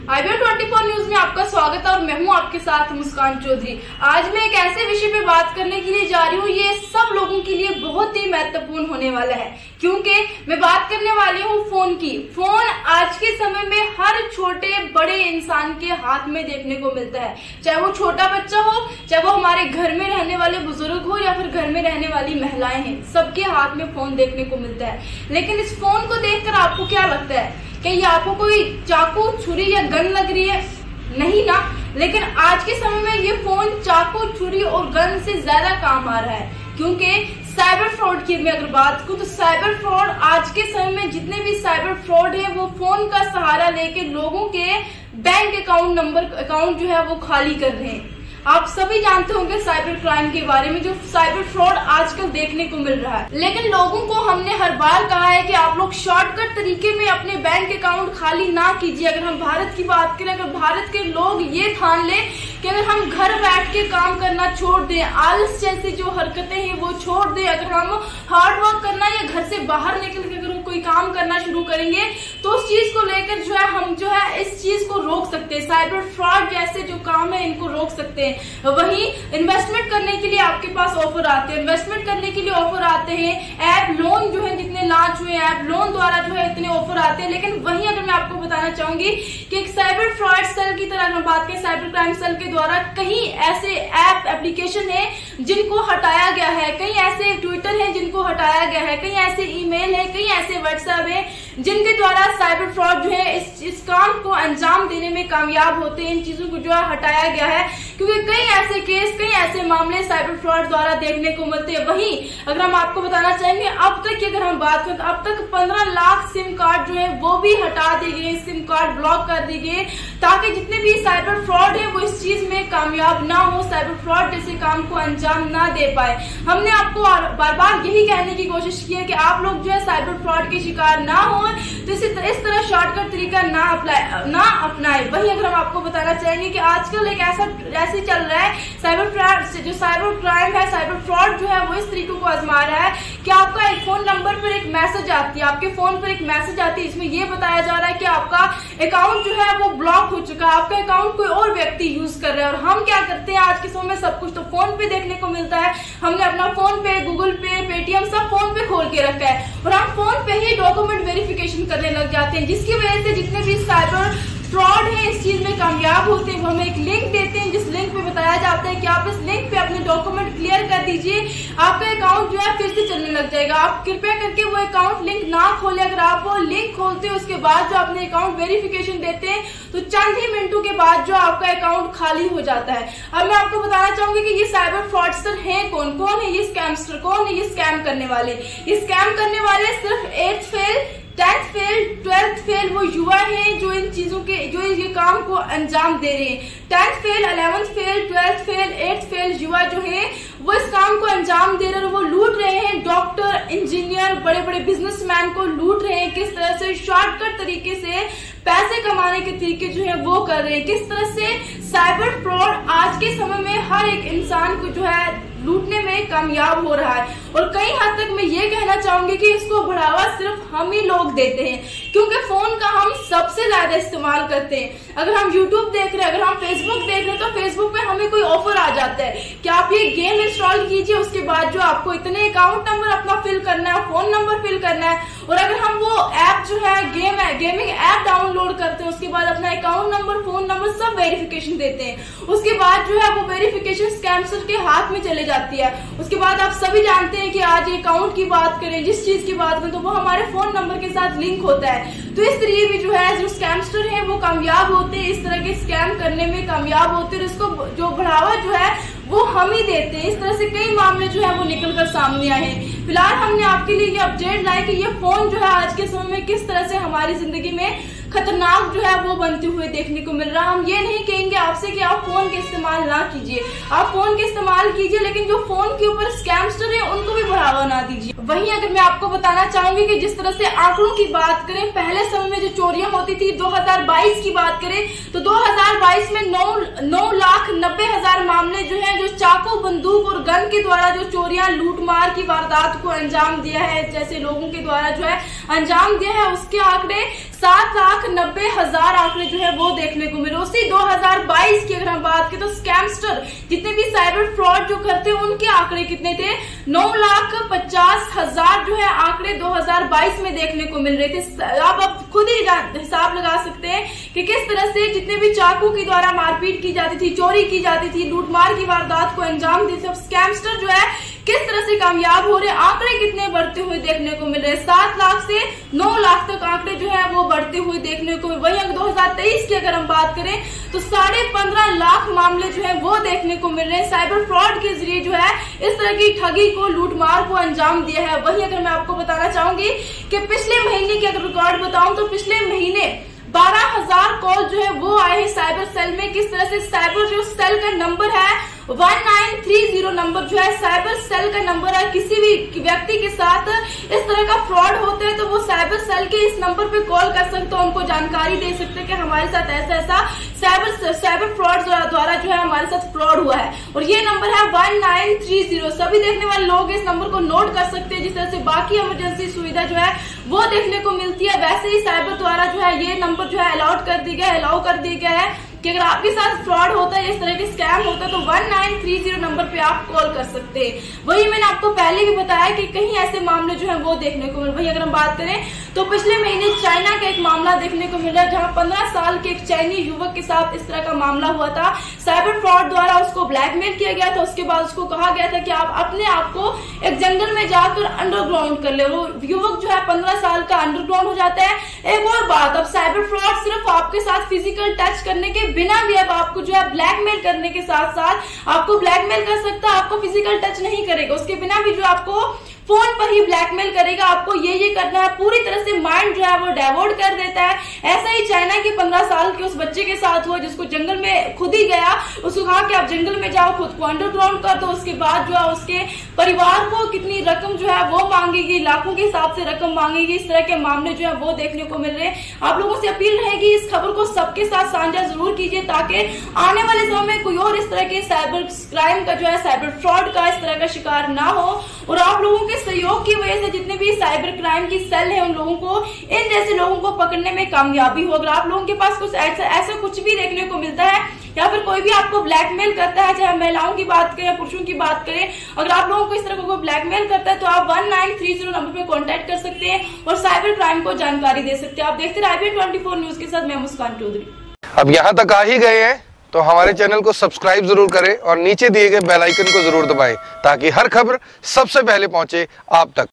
IBO 24 news में आपका स्वागत है और मैं हूं आपके साथ मुस्कान चौधरी। आज मैं एक ऐसे विषय पे बात करने के लिए जा रही हूं, ये सब लोगों के लिए बहुत ही महत्वपूर्ण होने वाला है, क्योंकि मैं बात करने वाली हूं फोन की। फोन आज के समय में हर छोटे बड़े इंसान के हाथ में देखने को मिलता है, चाहे वो छोटा बच्चा हो, चाहे वो हमारे घर में रहने वाले बुजुर्ग हो या फिर घर में रहने वाली महिलाएं हैं, सबके हाथ में फोन देखने को मिलता है। लेकिन इस फोन को देखकर आपको क्या लगता है कि ये आपको कोई चाकू, छुरी या गन लग रही है? नहीं ना। लेकिन आज के समय में ये फोन चाकू, छुरी और गन से ज्यादा काम आ रहा है, क्योंकि साइबर फ्रॉड की मैं अगर बात करूं तो साइबर फ्रॉड आज के समय में जितने भी साइबर फ्रॉड है वो फोन का सहारा लेके लोगों के बैंक अकाउंट जो है वो खाली कर रहे हैं। आप सभी जानते होंगे साइबर क्राइम के बारे में, जो साइबर फ्रॉड आजकल देखने को मिल रहा है। लेकिन लोगों को हमने हर बार कहा है कि आप लोग शॉर्टकट तरीके में अपने बैंक अकाउंट खाली ना कीजिए। अगर हम भारत की बात करें, अगर भारत के लोग ये ठान ले कि अगर हम घर बैठ के काम करना छोड़ दें, आलस जैसी जो हरकतें हैं वो छोड़ दें, अगर हम हार्ड वर्क करना या घर से बाहर निकल के अगर कोई काम करना शुरू करेंगे तो उस चीज को लेकर जो है हम जो है इस चीज को रोक सकते हैं। साइबर फ्रॉड जैसे जो काम है इनको रोक सकते हैं। वहीं इन्वेस्टमेंट करने के लिए आपके पास ऑफर आते हैं, इन्वेस्टमेंट करने के लिए ऑफर आते हैं, ऐप लोन जो है जितने लॉन्च हुए ऐप लोन द्वारा जो है इतने ऑफर आते हैं। लेकिन वहीं अगर मैं आपको बताना चाहूंगी कि एक साइबर फ्रॉड सेल की तरह हम बात करें, साइबर क्राइम सेल के द्वारा कई ऐसे ऐप एप्लीकेशन है जिनको हटाया गया है, कई ऐसे ट्विटर है जिनको हटाया गया है, कई ऐसे ईमेल है, कई ऐसे व्हाट्सएप है जिनके द्वारा साइबर फ्रॉड जो है इस काम को अंजाम देने में कामयाब होते हैं। इन चीजों को जो है हटाया गया है, क्योंकि कई ऐसे केस, कई ऐसे मामले साइबर फ्रॉड द्वारा देखने को मिलते हैं। वहीं अगर हम आपको बताना चाहेंगे, अब तक की अगर हम बात करें तो अब तक 15 लाख सिम कार्ड जो है वो भी हटा दिए गए, सिम कार्ड ब्लॉक कर दिए गए, ताकि जितने भी साइबर फ्रॉड है वो इस चीज में कामयाब ना हो, साइबर फ्रॉड जैसे काम को अंजाम ना दे पाए। हमने आपको बार बार यही कहने की कोशिश की है कि आप लोग जो है साइबर फ्रॉड के शिकार ना हो, तो इस तरह शॉर्टकट तरीका ना अपनाए। वहीं अगर हम आपको बताना चाहेंगे कि आजकल एक ऐसे चल रहा है साइबर फ्रॉड, जो साइबर क्राइम है, साइबर फ्रॉड जो है वो इस तरीके को आजमा रहा है कि आपका एक फोन नंबर पर एक मैसेज आती है, आपके फोन पर एक मैसेज आती है, इसमें ये बताया जा रहा है कि आपका अकाउंट जो है वो ब्लॉक हो चुका है, आपका अकाउंट कोई और व्यक्ति यूज कर रहा है। और हम क्या करते हैं आज के समय में, सब कुछ तो फोन पे देखने को मिलता है। हमने अपना फोन पे, गूगल पे, पेटीएम सब फोन पे खोल के रखा है और हम फोन पे ही डॉक्यूमेंट वेरिफिकेशन करने लग जाते हैं, जिसकी वजह से जितने भी साइबर फ्रॉड है इस चीज में कामयाब होते हैं। वो हमें एक लिंक देते हैं, जिस लिंक पे बताया जाता है कि आप इस लिंक पे अपने डॉक्यूमेंट क्लियर कर दीजिए, आपका अकाउंट जो है फिर से चलने लग जाएगा। आप कृपया करके वो अकाउंट लिंक ना खोले। अगर आप वो लिंक खोलते हैं उसके बाद जो अपने अकाउंट वेरिफिकेशन देते हैं तो चंद ही मिनटों के बाद जो आपका अकाउंट खाली हो जाता है। अब मैं आपको बताना चाहूंगी कि ये साइबर फ्रॉडस्टर है कौन है, ये स्कैमस्टर कौन है, ये स्कैम करने वाले। ये स्कैम करने वाले सिर्फ 8th fail, 10th fail, 12th fail वो युवा हैं जो इन चीजों के, जो ये काम को अंजाम दे रहे हैं। 10th fail, 11th fail, 12th fail, 8th fail युवा जो है वो इस काम को अंजाम दे रहे हैं। वो लूट रहे हैं डॉक्टर, इंजीनियर, बड़े बड़े बिजनेसमैन को लूट रहे हैं। किस तरह से शॉर्टकट तरीके से पैसे कमाने के तरीके जो है वो कर रहे हैं। किस तरह से साइबर फ्रॉड आज के समय में हर एक इंसान को जो है लूटने में कामयाब हो रहा है। और कई हद तक मैं ये कहना चाहूंगी कि इसको बढ़ावा सिर्फ हम ही लोग देते हैं, क्योंकि फोन का हम सबसे ज्यादा इस्तेमाल करते हैं। अगर हम YouTube देख रहे हैं, अगर हम Facebook देख रहे हैं, तो Facebook पे हमें कोई ऑफर आ जाता है कि आप ये गेम इंस्टॉल कीजिए, उसके बाद जो आपको इतने अकाउंट नंबर अपना फिल करना है, फोन नंबर फिल करना है। और अगर हम वो ऐप जो है गेमिंग ऐप डाउनलोड करते हैं, उसके बाद अपना अकाउंट नंबर, फोन नंबर सब वेरिफिकेशन देते हैं, उसके बाद जो है वो वेरिफिकेशन स्कैमर के हाथ में चले जाती है। उसके बाद आप सभी जानते हैं कि आज अकाउंट की बात करें, जिस चीज की बात करें, तो वो हमारे फोन नंबर के साथ लिंक होता है। तो इस तरीके भी जो है जो स्कैमस्टर है वो कामयाब होते हैं, इस तरह के स्कैम करने में कामयाब होते हैं। इसको जो बढ़ावा जो है वो हम ही देते हैं। इस तरह से कई मामले जो है वो निकलकर सामने आए हैं। फिलहाल हमने आपके लिए ये अपडेट लाए कि ये फोन जो है आज के समय में किस तरह से हमारी जिंदगी में खतरनाक जो है वो बनते हुए देखने को मिल रहा है। हम ये नहीं कहेंगे आपसे कि आप फोन के इस्तेमाल ना कीजिए, आप फोन के इस्तेमाल कीजिए, लेकिन जो फोन के ऊपर स्कैमस्टर है उनको भी बढ़ावा ना दीजिए। वहीं अगर मैं आपको बताना चाहूंगी कि जिस तरह से आंकड़ों की बात करें, पहले समय में जो चोरियां होती थी, 2022 की बात करें तो 2022 में 9,90,000 मामले जो है, जो चाकू, बंदूक और गन के द्वारा जो चोरियां, लूटमार की वारदात को अंजाम दिया है, जैसे लोगों के द्वारा जो है अंजाम दिया है, उसके आंकड़े 7,90,000 आंकड़े जो है वो देखने को मिले। उसी 2022 की अगर हम बात करें तो स्कैमस्टर, जितने भी साइबर फ्रॉड जो करते हैं, उनके आंकड़े कितने थे? 9,50,000 जो है आंकड़े 2022 में देखने को मिल रहे थे। आप खुद ही हिसाब लगा सकते हैं कि किस तरह से जितने भी चाकू के द्वारा मारपीट की जाती थी, चोरी की जाती थी, लूटमार की वारदात को अंजाम दी, सब स्कैमस्टर जो है किस तरह से कामयाब हो रहे, आंकड़े कितने बढ़ते हुए देखने को मिल रहे। 7 लाख से 9 लाख तक आंकड़े जो है वो बढ़ते हुए देखने को। वहीं अगर 2023 की अगर हम बात करें तो 15.5 लाख मामले जो है वो देखने को मिल रहे हैं। साइबर फ्रॉड के जरिए जो है इस तरह की ठगी को, लूटमार को अंजाम दिया है। वहीं अगर मैं आपको बताना चाहूंगी कि पिछले महीने की अगर रिकॉर्ड बताऊं तो पिछले महीने 12,000 कॉल जो है वो आए हैं साइबर सेल में। किस तरह से साइबर जो सेल का नंबर है 1930 नंबर जो है साइबर सेल का नंबर है। किसी भी व्यक्ति के साथ इस तरह का फ्रॉड होता है तो वो साइबर सेल के इस नंबर पे कॉल कर सकते हैं, उनको जानकारी दे सकते हैं कि हमारे साथ ऐसा ऐसा साइबर फ्रॉड द्वारा जो है हमारे साथ फ्रॉड हुआ है। और ये नंबर है 1930। सभी देखने वाले लोग इस नंबर को नोट कर सकते हैं। जिस तरह से बाकी इमरजेंसी सुविधा जो है वो देखने को मिलती है, वैसे ही साइबर द्वारा जो है ये नंबर जो है अलाउ कर दिया गया है कि अगर आपके साथ फ्रॉड होता है, इस तरह के स्कैम होता है तो 1930 नंबर पे आप कॉल कर सकते हैं। वही मैंने आपको पहले भी बताया कि कहीं ऐसे मामले जो है वो देखने को मिल। वही अगर हम बात करें तो पिछले महीने चाइना का एक मामला देखने को मिला, जहां 15 साल के एक चाइनी युवक के साथ इस तरह का मामला हुआ था। साइबर फ्रॉड द्वारा उसको ब्लैकमेल किया गया था। उसके बाद उसको कहा गया था कि आप अपने आप को एक जंगल में जाकर अंडरग्राउंड कर ले। वो युवक जो है 15 साल का अंडरग्राउंड हो जाता है। एक और बात, अब साइबर फ्रॉड सिर्फ आपके साथ फिजिकल टच करने के बिना भी अब आपको जो है ब्लैकमेल करने के साथ साथ आपको ब्लैकमेल कर सकता है। आपको फिजिकल टच नहीं करेगा, उसके बिना भी जो आपको फोन पर ही ब्लैकमेल करेगा। आपको ये करना है, पूरी तरह से माइंड जो है वो डाइवर्ट कर देता है। ऐसा ही चाइना के 15 साल के उस बच्चे के साथ हुआ, जिसको जंगल में खुद ही गया। उसको कहा कि आप जंगल में जाओ, खुद को अंडरग्राउंड कर दो। उसके बाद जो है उसके परिवार को कितनी रकम जो है वो मांगेगी, लाखों के हिसाब से रकम मांगेगी। इस तरह के मामले जो है वो देखने को मिल रहे हैं। आप लोगों से अपील रहेगी इस खबर को सबके साथ साझा जरूर कीजिए, ताकि आने वाले समय में कोई और इस तरह के साइबर क्राइम का जो है, साइबर फ्रॉड का इस तरह का शिकार ना हो। और आप लोगों के सहयोग की वजह से जितने भी साइबर क्राइम की सेल है, उन लोगों को, इन जैसे लोगों को पकड़ने में कामयाबी हो। अगर आप लोगों के पास कुछ ऐसा कुछ भी देखने को मिलता है या फिर कोई भी आपको ब्लैकमेल करता है, चाहे महिलाओं की बात करें या पुरुषों की बात करें, अगर आप लोगों को इस तरह का कोई ब्लैकमेल करता है तो आप 1930 नंबर पे कांटेक्ट कर सकते हैं और साइबर क्राइम को जानकारी दे सकते हैं। आप देखते रहिए IBN 24 न्यूज के साथ मैं मुस्कान चौधरी। अब यहाँ तक आ ही गए हैं तो हमारे चैनल को सब्सक्राइब जरूर करें और नीचे दिए गए बेल आइकन को जरूर दबाएं, ताकि हर खबर सबसे पहले पहुंचे आप तक।